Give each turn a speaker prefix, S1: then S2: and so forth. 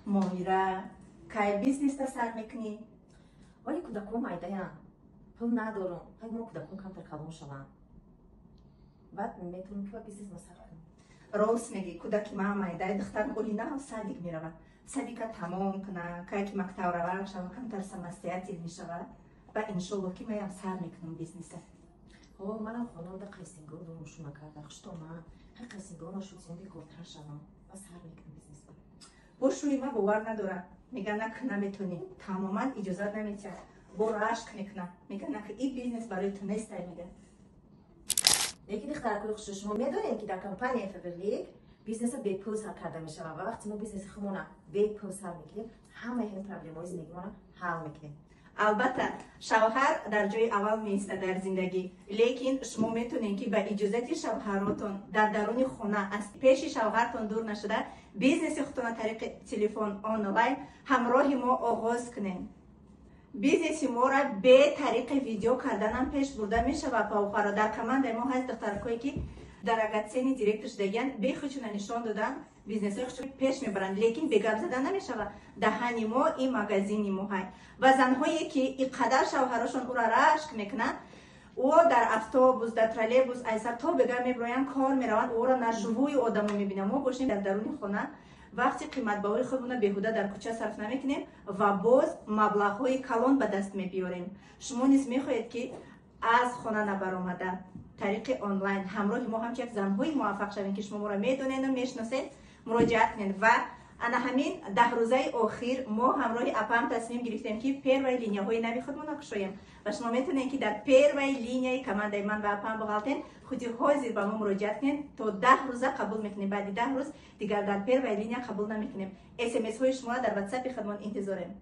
S1: مایره که بیزنس تا سر میکنی؟
S2: ولی کودکان مایده پول ندارم. های ما کودکان کمتر کلام شوند. بعد میتونیم که بیزنس مسخره کنیم.
S1: راست میگی. کودکی ما مایده دختر گلی نه صدیق میرود. صدیقه تمام کنه که مکتب روان شود کمتر سمستیاتی میشود و انشالله که ما سر میکنم بیزنسه.
S2: منم خانم به قیسینگار رو نشون کرده. خشتم من قیسینگار رو شد سندی گفتر شدم و سر میکنم بیزنس.
S1: برشوی ما باور نداره. میگه نه نمیتونی. تماما اجازه نمیده. برو عشق میکنه. میگه نه این بیزنس برای تو نیست. میگه
S2: یکی دختر کوی خوش شما میدونین که در کمپانی فبرلیک بیزنس بی پول سر کرده میشه و وقتی ما بیزنس خمونه بی پول سر میکنیم همه این پرابلم‌های زندگیمون حل میکنیم.
S1: البته شوهر در جای اول میسته در زندگی، لیکن شما میتونین که به اجازه شوهراتون در درون خونه از پیش شوهرتون دور نشده بیزنس خودتون از طریق تلفن آنلاین همراه ما آغاز کنین. بیزنس ما را به طریق ویدیو کردن هم پیش برده میشه و پاوخرا در کمند ما هست دخترکایی که در اگتسینی دیرکتش دیگن به خودشون نشان دادن بیزنس خودشون پیش میبرند، لیکن به گپ زدن نمیشه و دهنی ما این مگزین ما های و زنهایی که اینقدر شوهراشون او را رشک میکنن او در اتوبوس در ترولبوس ایسر تا بگم میبراین کار میروند او را نشوی آدمو میبینم. ما باشیم در درون خونه وقتی قیمت بهای خودمون بهوده در کوچه صرف نمیکنیم و باز مبلغ‌های کلان به دست میبیاریم. شما نیز میخواهید که از خانه نبرآمده طریق آنلاین همراه ما هم یک زنهای موفق شوین که شما ما را میدونین و میشناسید مراجعه کنین و انا همین 10 روزه اخیر ما همراه اپم تصمیم گرفتیم که پیروی لینیاهای نوی خودمون را کشویم و شما میتونین که در پیروی لینیای کمانده من و اپم بغلتین خودی حاضر با ما مراجعه کنین تا 10 روزه قبول میکنیم. بعد 10 روز دیگر در پیروی لینیا قبول نمیکنیم. اس ام اس های شما در واتساپ خودمون انتظاریم.